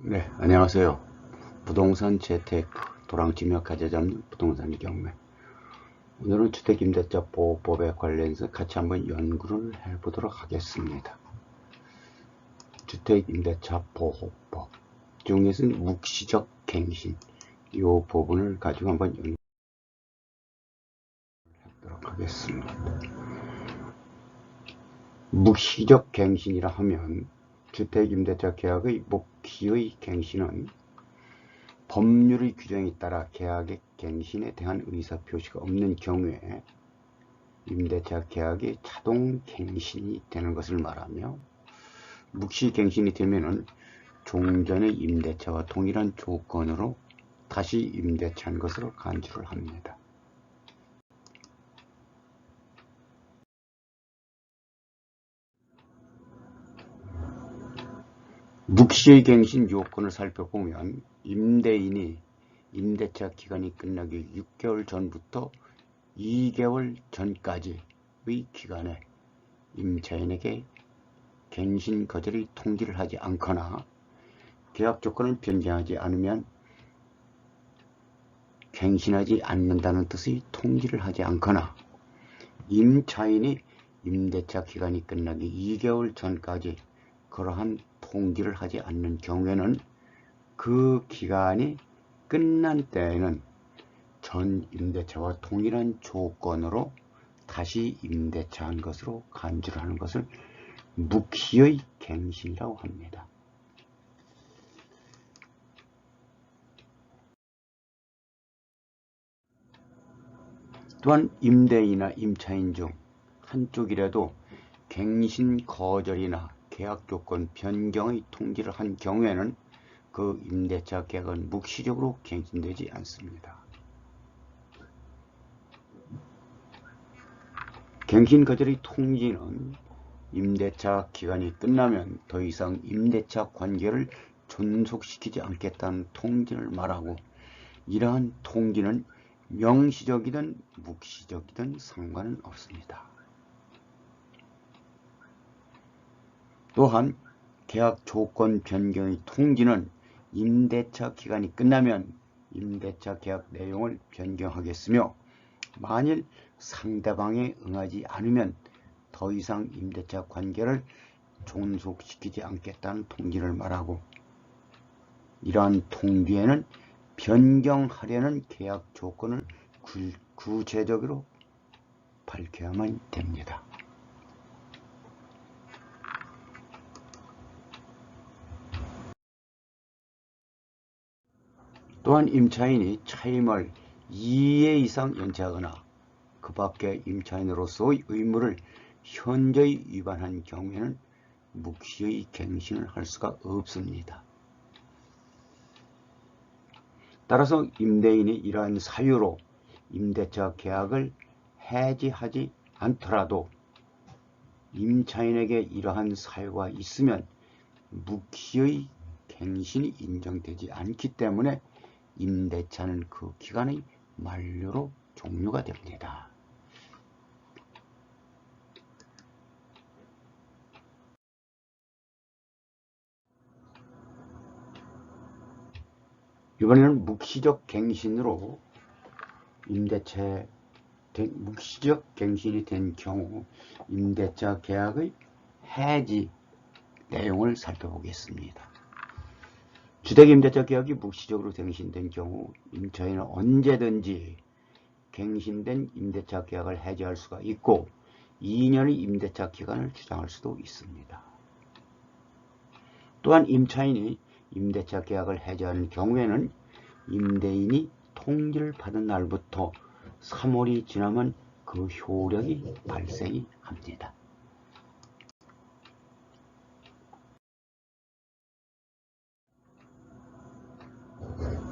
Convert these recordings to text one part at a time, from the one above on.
네, 안녕하세요. 부동산 재테크, 도랑지며 가재 잡는 부동산 경매. 오늘은 주택임대차 보호법에 관련해서 같이 한번 연구를 해보도록 하겠습니다. 주택임대차 보호법 중에서는 묵시적 갱신, 이 부분을 가지고 한번 연구하도록 하겠습니다. 묵시적 갱신이라 하면 주택임대차 계약의 묵시의 갱신은 법률의 규정에 따라 계약의 갱신에 대한 의사표시가 없는 경우에 임대차 계약이 자동 갱신이 되는 것을 말하며, 묵시 갱신이 되면은 종전의 임대차와 동일한 조건으로 다시 임대차한 것으로 간주를 합니다. 묵시의 갱신 요건을 살펴보면 임대인이 임대차 기간이 끝나기 6개월 전부터 2개월 전까지의 기간에 임차인에게 갱신 거절의 통지를 하지 않거나 계약 조건을 변경하지 않으면 갱신하지 않는다는 뜻의 통지를 하지 않거나, 임차인이 임대차 기간이 끝나기 2개월 전까지 그러한 통지를 하지 않는 경우에는 그 기간이 끝난 때에는 전 임대차와 동일한 조건으로 다시 임대차한 것으로 간주를 하는 것을 묵시의 갱신이라고 합니다. 또한 임대인이나 임차인 중 한쪽이라도 갱신 거절이나 계약 조건 변경의 통지를 한 경우에는 그 임대차 계약은 묵시적으로 갱신되지 않습니다. 갱신 거절의 통지는 임대차 기간이 끝나면 더 이상 임대차 관계를 존속시키지 않겠다는 통지를 말하고, 이러한 통지는 명시적이든 묵시적이든 상관은 없습니다. 또한 계약 조건 변경의 통지는 임대차 기간이 끝나면 임대차 계약 내용을 변경하겠으며, 만일 상대방에 응하지 않으면 더 이상 임대차 관계를 존속시키지 않겠다는 통지를 말하고, 이러한 통지에는 변경하려는 계약 조건을 구체적으로 밝혀야만 됩니다. 또한 임차인이 차임을 2회 이상 연체하거나 그 밖에 임차인으로서의 의무를 현저히 위반한 경우에는 묵시의 갱신을 할 수가 없습니다. 따라서 임대인이 이러한 사유로 임대차 계약을 해지하지 않더라도 임차인에게 이러한 사유가 있으면 묵시의 갱신이 인정되지 않기 때문에 임대차는 그 기간의 만료로 종료가 됩니다. 이번에는 묵시적 갱신으로 묵시적 갱신이 된 경우 임대차 계약의 해지 내용을 살펴보겠습니다. 주택임대차 계약이 묵시적으로 갱신된 경우 임차인은 언제든지 갱신된 임대차 계약을 해지할 수가 있고 2년의 임대차 기간을 주장할 수도 있습니다. 또한 임차인이 임대차 계약을 해지하는 경우에는 임대인이 통지를 받은 날부터 3월이 지나면 그 효력이 발생이 합니다.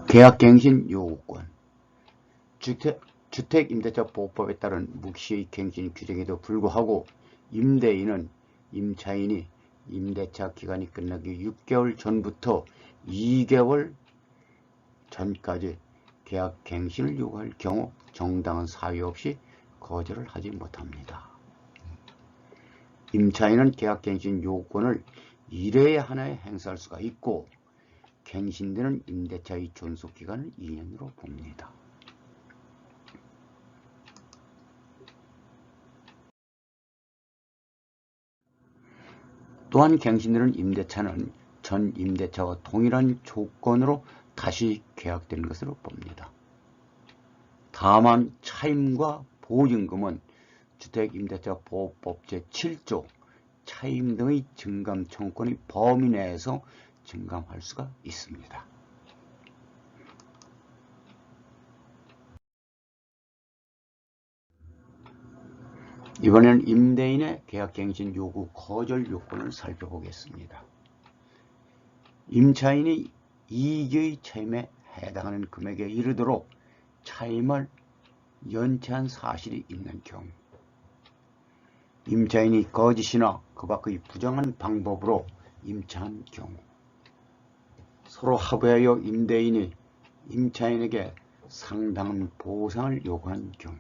계약갱신 요구권. 주택임대차보호법에 따른 묵시의 갱신 규정에도 불구하고 임대인은 임차인이 임대차 기간이 끝나기 6개월 전부터 2개월 전까지 계약갱신을 요구할 경우 정당한 사유 없이 거절을 하지 못합니다. 임차인은 계약갱신 요구권을 1회에 하나에 행사할 수가 있고, 갱신되는 임대차의 존속기간을 2년으로 봅니다. 또한 갱신되는 임대차는 전 임대차와 동일한 조건으로 다시 계약되는 것으로 봅니다. 다만 차임과 보증금은 주택임대차보호법 제7조 차임 등의 증감 청구권의 범위 내에서 증감할 수가 있습니다. 이번에는 임대인의 계약갱신 요구 거절 요건을 살펴보겠습니다. 임차인이 이익의 차임에 해당하는 금액에 이르도록 차임을 연체한 사실이 있는 경우, 임차인이 거짓이나 그 밖의 부정한 방법으로 임차한 경우, 서로 합의하여 임대인이 임차인에게 상당한 보상을 요구한 경우,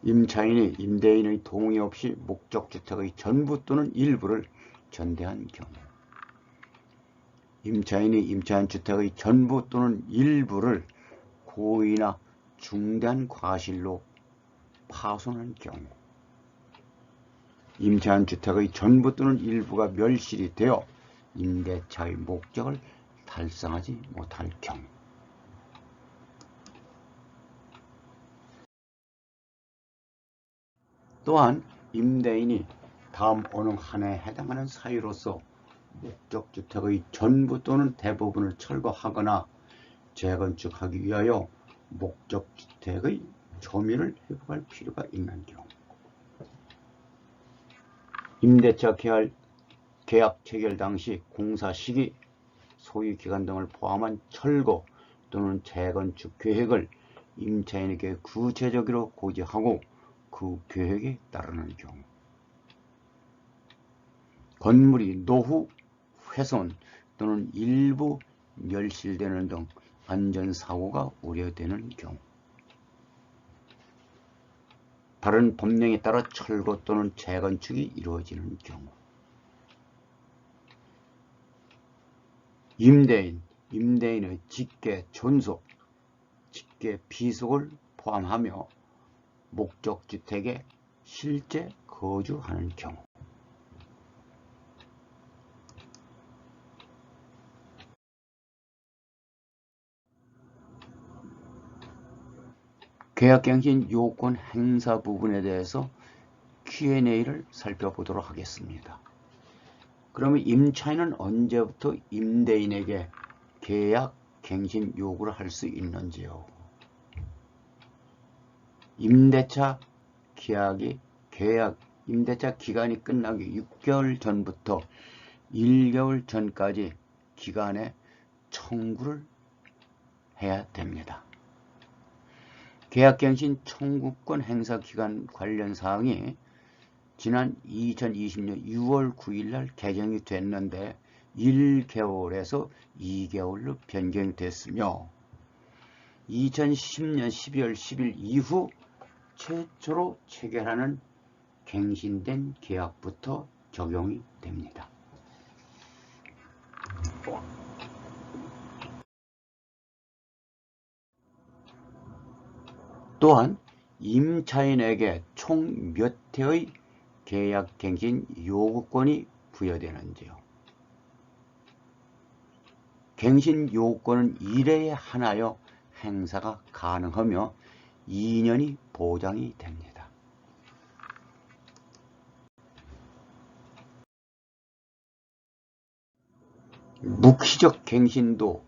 임차인이 임대인의 동의 없이 목적주택의 전부 또는 일부를 전대한 경우, 임차인이 임차한 주택의 전부 또는 일부를 고의나 중대한 과실로 파손한 경우, 임차한 주택의 전부 또는 일부가 멸실이 되어 임대차의 목적을 달성하지 못할 경우, 또한 임대인이 다음 어느 한에 해당하는 사유로서 목적주택의 전부 또는 대부분을 철거하거나 재건축하기 위하여 목적주택의 점유를 회복할 필요가 있는 경우, 임대차 계약 체결 당시 공사 시기, 소유 기간 등을 포함한 철거 또는 재건축 계획을 임차인에게 구체적으로 고지하고 그 계획에 따르는 경우, 건물이 노후 훼손 또는 일부 멸실되는 등 안전사고가 우려되는 경우, 다른 법령에 따라 철거 또는 재건축이 이루어지는 경우, 임대인의 직계 존속, 직계 비속을 포함하며 목적주택에 실제 거주하는 경우, 계약갱신 요건 행사 부분에 대해서 Q&A를 살펴보도록 하겠습니다. 그러면 임차인은 언제부터 임대인에게 계약갱신 요구를 할 수 있는지요? 임대차 기간이 끝나기 6개월 전부터 1개월 전까지 기간에 청구를 해야 됩니다. 계약갱신 청구권 행사 기간 관련 사항이 지난 2020년 6월 9일 날 개정이 됐는데 1개월에서 2개월로 변경이 됐으며 2010년 12월 10일 이후 최초로 체결하는 갱신된 계약부터 적용이 됩니다. 또한 임차인에게 총 몇 회의 계약갱신 요구권이 부여되는지요. 갱신 요구권은 1회에 하나여 행사가 가능하며 2년이 보장이 됩니다. 묵시적 갱신도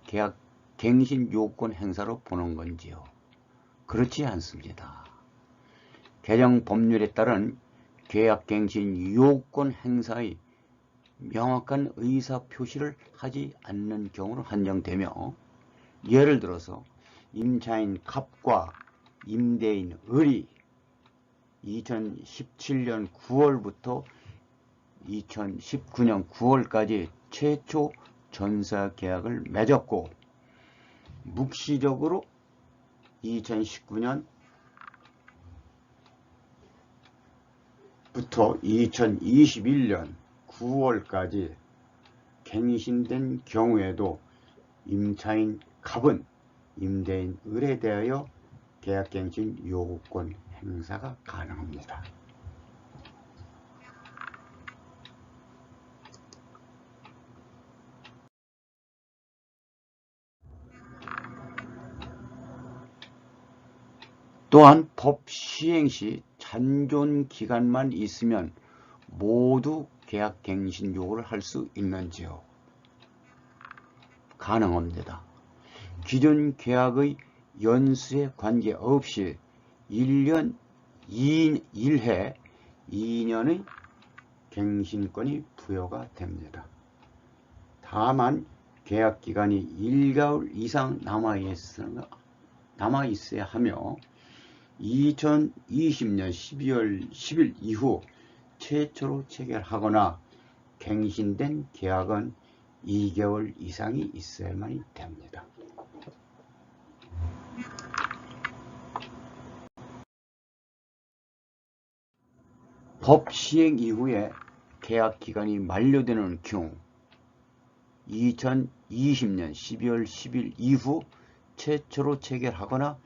갱신 요구권 행사로 보는 건지요? 그렇지 않습니다. 개정 법률에 따른 계약갱신 요구권 행사의 명확한 의사표시를 하지 않는 경우로 한정되며, 예를 들어서 임차인 갑과 임대인 을이 2017년 9월부터 2019년 9월까지 최초 전세계약을 맺었고 묵시적으로 2019년 부터 2021년 9월까지 갱신된 경우에도 임차인 갑은 임대인 을에 대하여 계약갱신 요구권 행사가 가능합니다. 또한 법 시행 시 잔존 기간만 있으면 모두 계약갱신 요구를 할 수 있는지요? 가능합니다. 기존 계약의 연수에 관계없이 1년 1회 2년의 갱신권이 부여가 됩니다. 다만 계약기간이 1개월 이상 남아있어야 하며 2020년 12월 10일 이후 최초로 체결하거나 갱신된 계약은 2개월 이상이 있어야만 됩니다. 법 시행 이후에 계약기간이 만료되는 경우 2020년 12월 10일 이후 최초로 체결하거나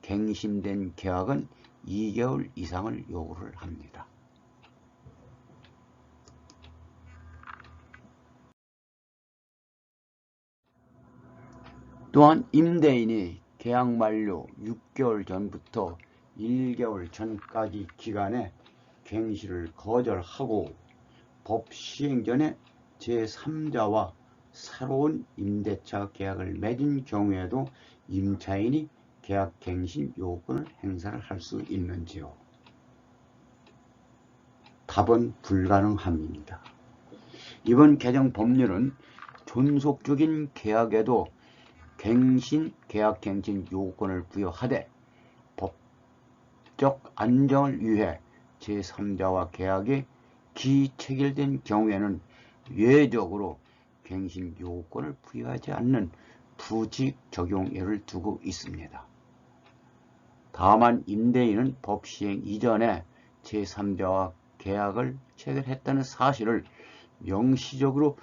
갱신된 계약은 2개월 이상을 요구를 합니다. 또한 임대인이 계약 만료 6개월 전부터 1개월 전까지 기간에 갱신을 거절하고 법 시행 전에 제3자와 새로운 임대차 계약을 맺은 경우에도 임차인이 계약갱신 요구권을 행사를 할 수 있는지요? 답은 불가능합니다. 이번 개정 법률은 존속적인 계약에도 계약갱신 요구권을 부여하되 법적 안정을 위해 제3자와 계약이 기체결된 경우에는 예외적으로 갱신 요구권을 부여하지 않는 부직 적용예를 두고 있습니다. 다만 임대인은 법 시행 이전에 제3자와 계약을 체결했다는 사실을 명시적으로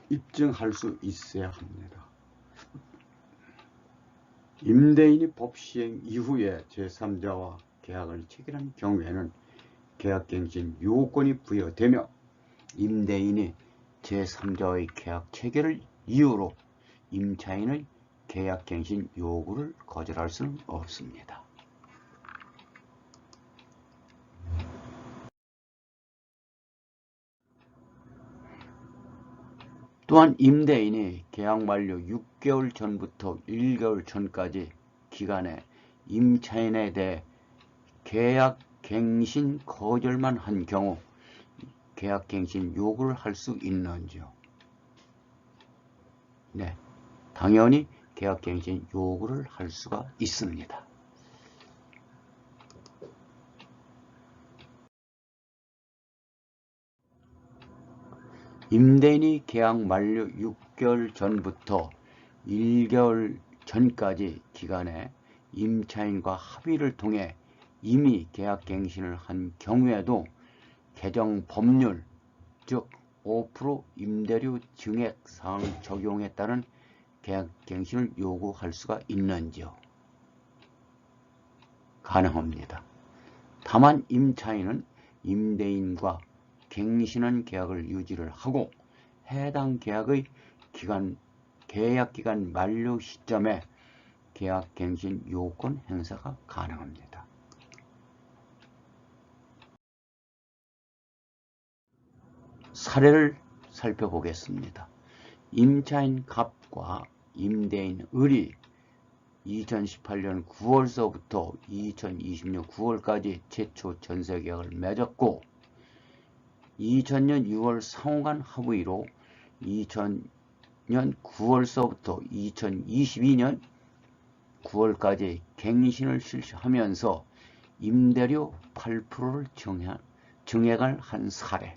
입증할 수 있어야 합니다. 임대인이 법 시행 이후에 제3자와 계약을 체결한 경우에는 계약갱신 요구권이 부여되며 임대인이 제3자의 계약 체결을 이유로 임차인의 계약갱신 요구를 거절할 수는 없습니다. 또한 임대인이 계약 만료 6개월 전부터 1개월 전까지 기간에 임차인에 대해 계약갱신 거절만 한 경우 계약갱신 요구를 할 수 있는지요? 네, 당연히 계약갱신 요구를 할 수가 있습니다. 임대인이 계약 만료 6개월 전부터 1개월 전까지 기간에 임차인과 합의를 통해 이미 계약갱신을 한 경우에도 개정 법률, 즉 5% 임대료 증액 사항 적용에 따른 계약갱신을 요구할 수가 있는지요? 가능합니다. 다만 임차인은 임대인과 갱신한 계약을 유지를 하고 해당 계약의 계약기간 만료 시점에 계약갱신 요구권 행사가 가능합니다. 사례를 살펴보겠습니다. 임차인 갑과 임대인 을이 2018년 9월서부터 2020년 9월까지 최초 전세계약을 맺었고 2000년 6월 상호간 합의로 2000년 9월서부터 2022년 9월까지 갱신을 실시하면서 임대료 8%를 증액을 한 사례.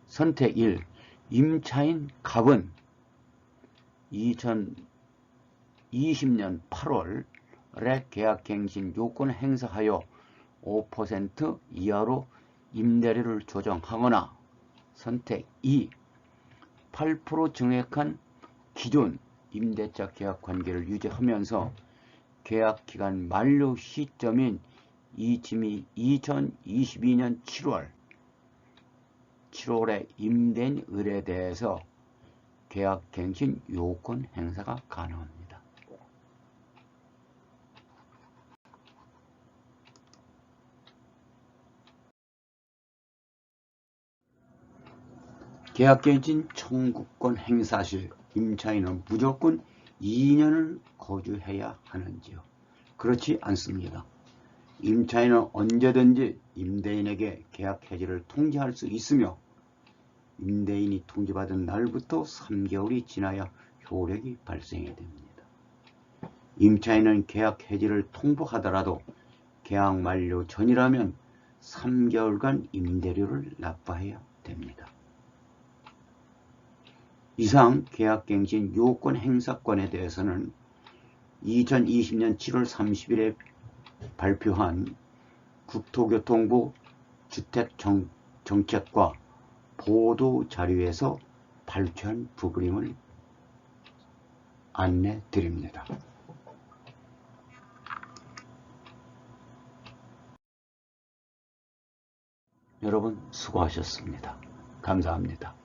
선택 1. 임차인 갑은 2020년 8월에 계약갱신 요건을 행사하여 5% 이하로 임대료를 조정하거나 선택 2. 8% 증액한 기존 임대차 계약 관계를 유지하면서 계약 기간 만료 시점인 2022년 7월에 임대인 을에 대해서 계약갱신 요건 행사가 가능합니다. 계약갱신 청구권 행사 시 임차인은 무조건 2년을 거주해야 하는지요? 그렇지 않습니다. 임차인은 언제든지 임대인에게 계약 해지를 통지할 수 있으며 임대인이 통지받은 날부터 3개월이 지나야 효력이 발생해야 됩니다. 임차인은 계약 해지를 통보하더라도 계약 만료 전이라면 3개월간 임대료를 납부해야 됩니다. 이상 계약갱신 요건 행사권에 대해서는 2020년 7월 30일에 발표한 국토교통부 주택정책과 보도자료에서 발표한 부분임을 안내 드립니다. 여러분 수고하셨습니다. 감사합니다.